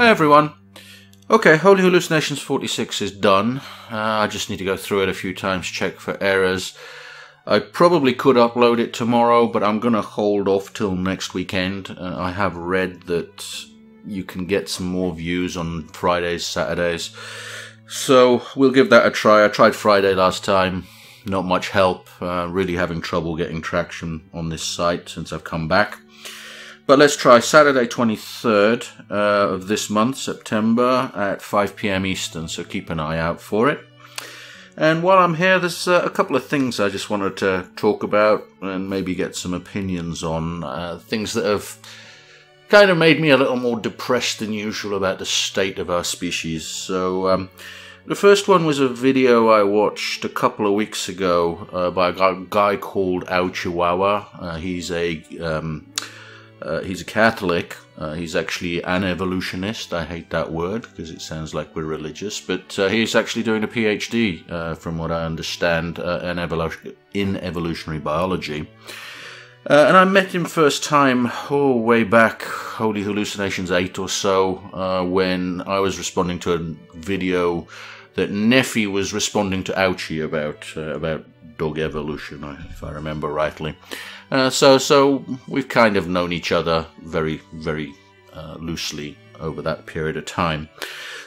Hi everyone. Okay, Holy Hallucinations 46 is done. I just need to go through it a few times, check for errors. I probably could upload it tomorrow, but I'm going to hold off till next weekend. I have read that you can get some more views on Fridays, Saturdays. So we'll give that a try. I tried Friday last time. Not much help. Really having trouble getting traction on this site since I've come back. But let's try Saturday 23rd of this month, September, at 5 PM Eastern, so keep an eye out for it. And while I'm here, there's a couple of things I just wanted to talk about and maybe get some opinions on, things that have kind of made me a little more depressed than usual about the state of our species. So the first one was a video I watched a couple of weeks ago by a guy called Owchywawa. He's a Catholic. He's actually an evolutionist. I hate that word because it sounds like we're religious. But he's actually doing a PhD, from what I understand, in evolutionary biology. And I met him first time, way back, Holy Hallucinations 8 or so, when I was responding to a video that Neffy was responding to Ouchie about dog evolution, if I remember rightly. So we've kind of known each other very, very loosely over that period of time.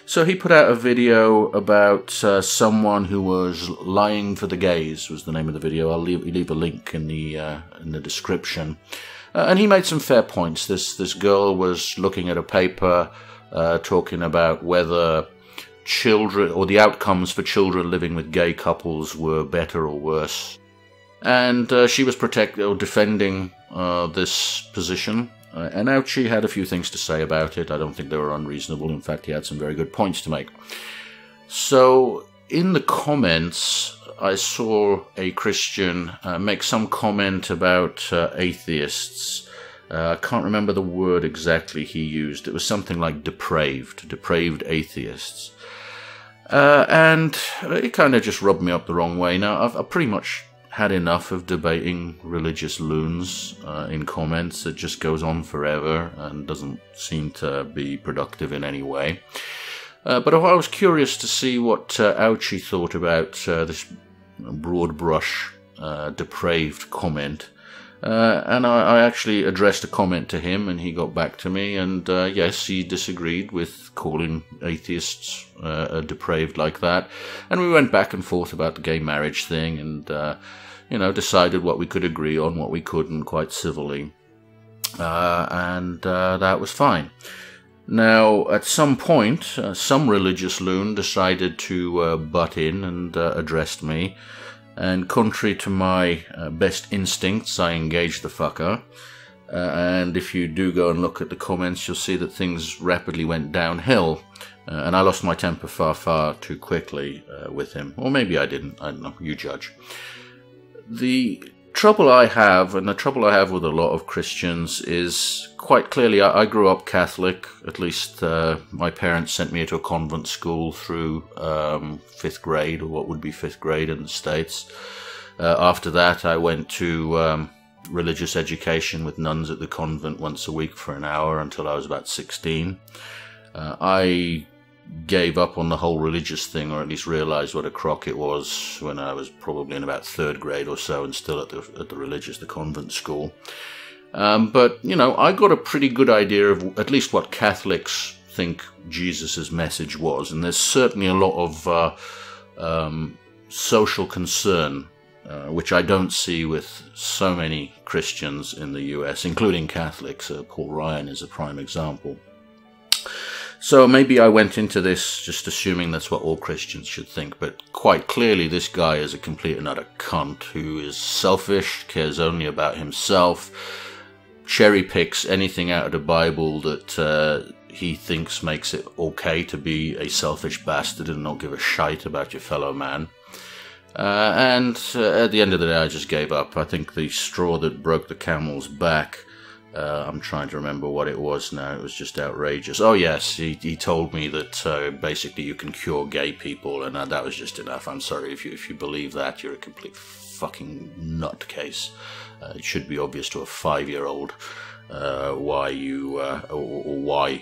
So he put out a video about someone who was lying for the gays, was the name of the video. I'll leave a link in the description. And he made some fair points. This girl was looking at a paper talking about whether children, or the outcomes for children living with gay couples, were better or worse. And she was defending this position. And Ouchie had a few things to say about it. I don't think they were unreasonable. In fact, he had some very good points to make. So, in the comments, I saw a Christian make some comment about atheists. I can't remember the word exactly he used. It was something like depraved atheists. And it kind of just rubbed me up the wrong way. Now, I've pretty much had enough of debating religious loons in comments. It just goes on forever and doesn't seem to be productive in any way. But I was curious to see what Ouchie thought about this broad brush depraved comment. And I actually addressed a comment to him, and he got back to me, and yes, he disagreed with calling atheists depraved like that. And we went back and forth about the gay marriage thing, and decided what we could agree on, what we couldn't, quite civilly. And that was fine. Now, at some point, some religious loon decided to butt in and addressed me. And contrary to my best instincts, I engaged the fucker. And if you do go and look at the comments, you'll see that things rapidly went downhill. And I lost my temper far, far too quickly with him. Or maybe I didn't. I don't know. You judge. The trouble I have, and the trouble I have with a lot of Christians, is quite clearly I grew up Catholic. At least my parents sent me to a convent school through 5th grade, or what would be 5th grade in the States. After that, I went to religious education with nuns at the convent once a week for an hour until I was about 16. I gave up on the whole religious thing, or at least realized what a crock it was, when I was probably in about 3rd grade or so, and still at the convent school. But I got a pretty good idea of at least what Catholics think Jesus' message was, and there's certainly a lot of social concern, which I don't see with so many Christians in the US, including Catholics. Paul Ryan is a prime example. So maybe I went into this just assuming that's what all Christians should think, but quite clearly this guy is a complete and utter cunt who is selfish, cares only about himself, cherry picks anything out of the Bible that he thinks makes it okay to be a selfish bastard and not give a shite about your fellow man. And at the end of the day, I just gave up. I think the straw that broke the camel's back, I'm trying to remember what it was now. It was just outrageous. Oh yes, he told me that basically you can cure gay people, and that was just enough. I'm sorry, if you believe that, you're a complete fucking nutcase. It should be obvious to a 5-year-old why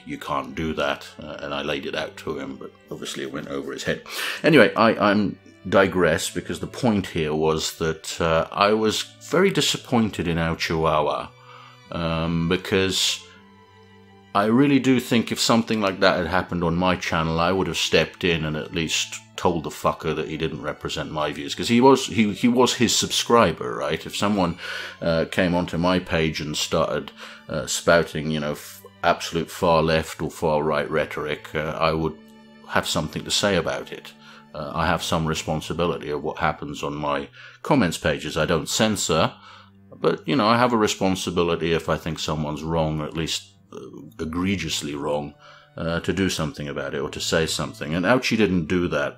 you can't do that, and I laid it out to him, but obviously it went over his head. Anyway, I'm digress, because the point here was that I was very disappointed in Owchywawa, because I really do think if something like that had happened on my channel, I would have stepped in and at least told the fucker that he didn't represent my views, because he was his subscriber, right? If someone came onto my page and started spouting, you know, absolute far left or far right rhetoric, I would have something to say about it. I have some responsibility of what happens on my comments pages. I don't censor, but, you know, I have a responsibility if I think someone's wrong, or at least egregiously wrong, to do something about it or to say something. And Ouchie didn't do that.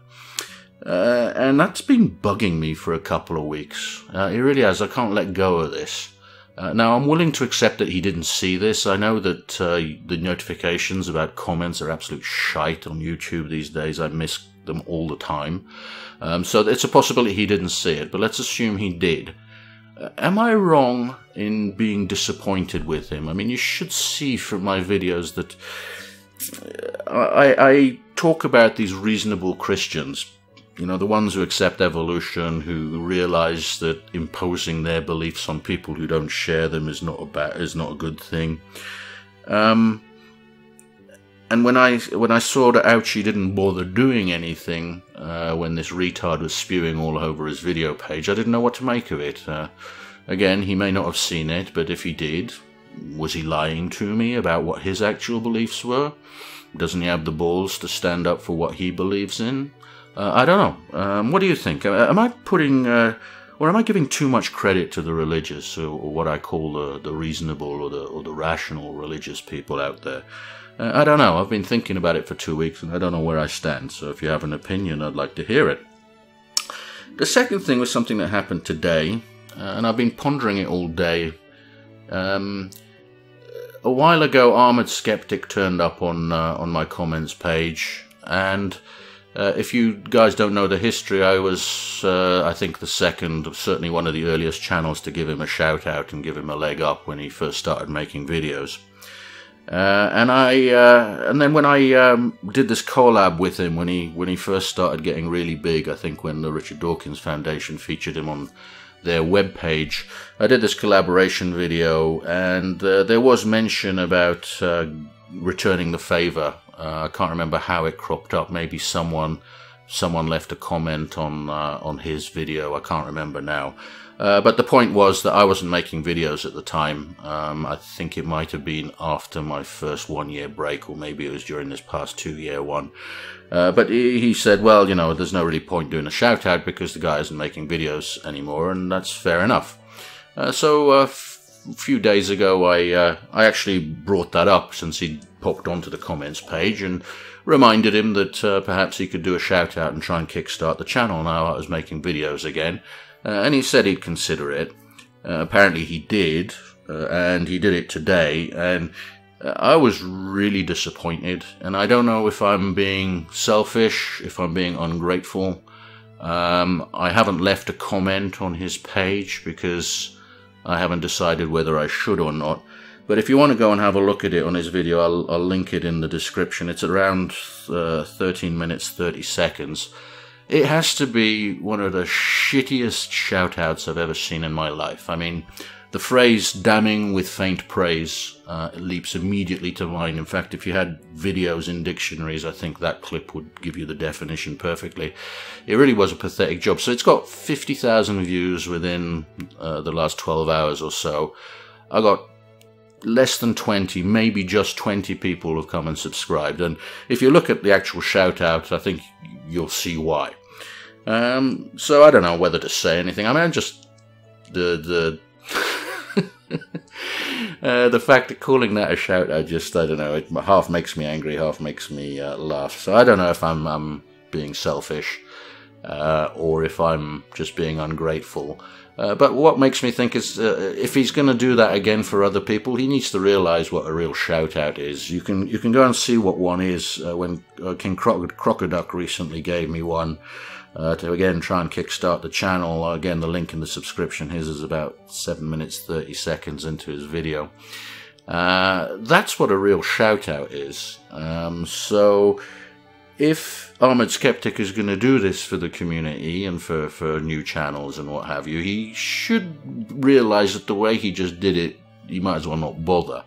And that's been bugging me for a couple of weeks. It really has. I can't let go of this. Now, I'm willing to accept that he didn't see this. I know that the notifications about comments are absolute shite on YouTube these days. I miss them all the time. So it's a possibility he didn't see it, but let's assume he did. Am I wrong in being disappointed with him? I mean, you should see from my videos that I talk about these reasonable Christians, you know, the ones who accept evolution, who realize that imposing their beliefs on people who don't share them is not a good thing. And when I saw that Ouchie didn't bother doing anything when this retard was spewing all over his video page, I didn't know what to make of it. Again, he may not have seen it, but if he did, was he lying to me about what his actual beliefs were? Doesn't he have the balls to stand up for what he believes in? I don't know. What do you think? Am I putting, or am I giving too much credit to the religious, or what I call the reasonable or the rational religious people out there? I don't know. I've been thinking about it for 2 weeks, and I don't know where I stand. So if you have an opinion, I'd like to hear it. The second thing was something that happened today, and I've been pondering it all day. A while ago, Armoured Skeptic turned up on my comments page, and if you guys don't know the history, I was, I think, the second, certainly one of the earliest channels to give him a shout out and give him a leg up when he first started making videos. And then when I did this collab with him when he first started getting really big, I think when the Richard Dawkins Foundation featured him on their webpage, I did this collaboration video, and there was mention about returning the favor. I can't remember how it cropped up. Maybe someone left a comment on his video. I can't remember now. But the point was that I wasn't making videos at the time. I think it might have been after my first 1-year break, or maybe it was during this past 2-year one. But he said, well, you know, there's no really point doing a shout out because the guy isn't making videos anymore, and that's fair enough. So a few days ago, I actually brought that up since he'd popped onto the comments page, and reminded him that perhaps he could do a shout out and try and kickstart the channel now I was making videos again. And he said he'd consider it. Apparently he did, and he did it today, and I was really disappointed. And I don't know if I'm being selfish, if I'm being ungrateful. I haven't left a comment on his page because I haven't decided whether I should or not. But if you want to go and have a look at it on his video, I'll link it in the description. It's around 13 minutes, 30 seconds. It has to be one of the shittiest shout-outs I've ever seen in my life. I mean, the phrase damning with faint praise leaps immediately to mind. In fact, if you had videos in dictionaries, I think that clip would give you the definition perfectly. It really was a pathetic job. So it's got 50,000 views within the last 12 hours or so. I got less than 20, maybe just 20 people have come and subscribed. And if you look at the actual shout-out, I think you'll see why. So I don't know whether to say anything. I mean, just the the fact of calling that a shout-out, just, I don't know, it half makes me angry, half makes me laugh. So I don't know if I'm being selfish or if I'm just being ungrateful. But what makes me think is if he's going to do that again for other people, he needs to realise what a real shout-out is. You can go and see what one is. When King Crocoduck recently gave me one to, again, try and kickstart the channel. Again, the link in the subscription. His is about 7 minutes, 30 seconds into his video. That's what a real shout-out is. So if Armoured Skeptic is going to do this for the community and for new channels and what have you, he should realise that the way he just did it, he might as well not bother.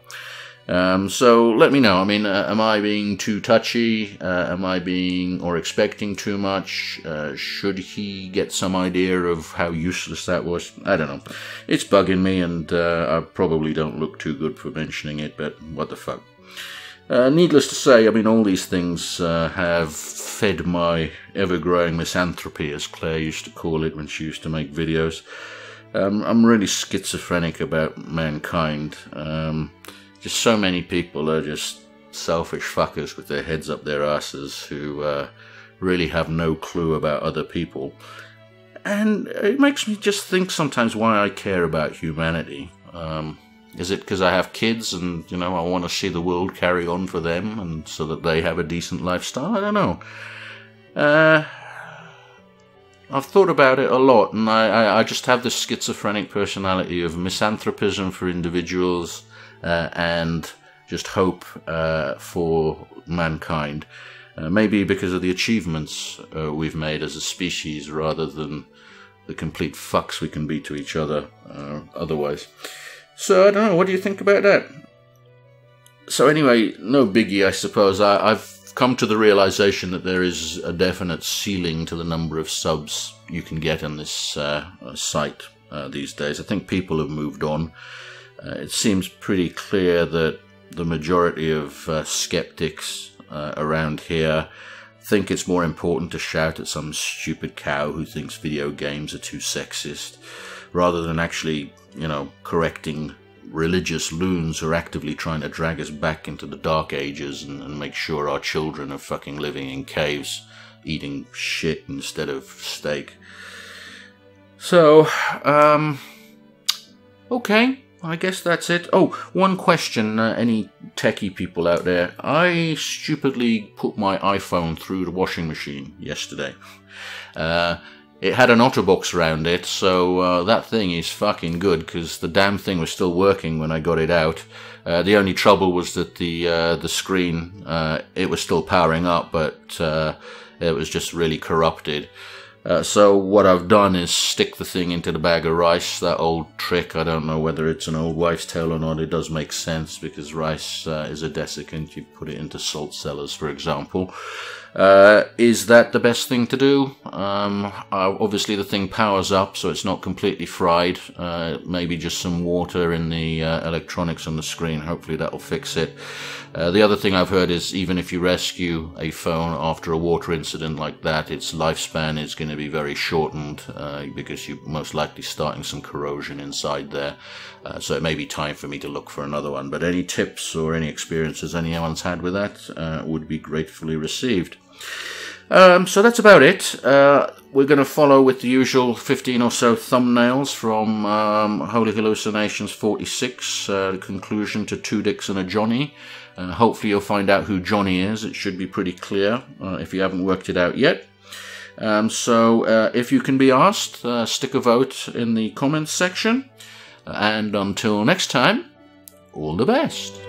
So let me know. I mean, am I being too touchy? Am I being or expecting too much? Should he get some idea of how useless that was? I don't know. It's bugging me, and I probably don't look too good for mentioning it, but what the fuck. Needless to say, I mean, all these things have fed my ever-growing misanthropy, as Claire used to call it when she used to make videos. I'm really schizophrenic about mankind. Just so many people are just selfish fuckers with their heads up their asses who really have no clue about other people. And it makes me just think sometimes why I care about humanity. Is it because I have kids and, you know, I want to see the world carry on for them and so that they have a decent lifestyle? I don't know. I've thought about it a lot, and I just have this schizophrenic personality of misanthropism for individuals and just hope for mankind. Maybe because of the achievements we've made as a species rather than the complete fucks we can be to each other otherwise. So, I don't know, what do you think about that? So anyway, no biggie, I suppose. I've come to the realization that there is a definite ceiling to the number of subs you can get on this site these days. I think people have moved on. It seems pretty clear that the majority of skeptics around here think it's more important to shout at some stupid cow who thinks video games are too sexist, rather than actually, you know, correcting religious loons who are actively trying to drag us back into the dark ages and make sure our children are fucking living in caves, eating shit instead of steak. So, okay, I guess that's it. Oh, one question, any techie people out there. I stupidly put my iPhone through the washing machine yesterday. It had an OtterBox around it, so that thing is fucking good, because the damn thing was still working when I got it out. The only trouble was that the screen, it was still powering up, but it was just really corrupted. So what I've done is stick the thing into the bag of rice, that old trick. I don't know whether it's an old wives' tale or not. It does make sense, because rice is a desiccant. You put it into salt cellars, for example. Is that the best thing to do? Obviously the thing powers up, so it's not completely fried. Maybe just some water in the electronics on the screen. Hopefully that'll fix it. The other thing I've heard is even if you rescue a phone after a water incident like that, its lifespan is going to be very shortened because you're most likely starting some corrosion inside there. So it may be time for me to look for another one. But any tips or any experiences anyone's had with that would be gratefully received. So that's about it. We're going to follow with the usual 15 or so thumbnails from Holy Hallucinations 46, the conclusion to Two Dicks and a Johnny. Hopefully you'll find out who Johnny is. It should be pretty clear if you haven't worked it out yet. So if you can be asked, stick a vote in the comments section. And until next time, all the best.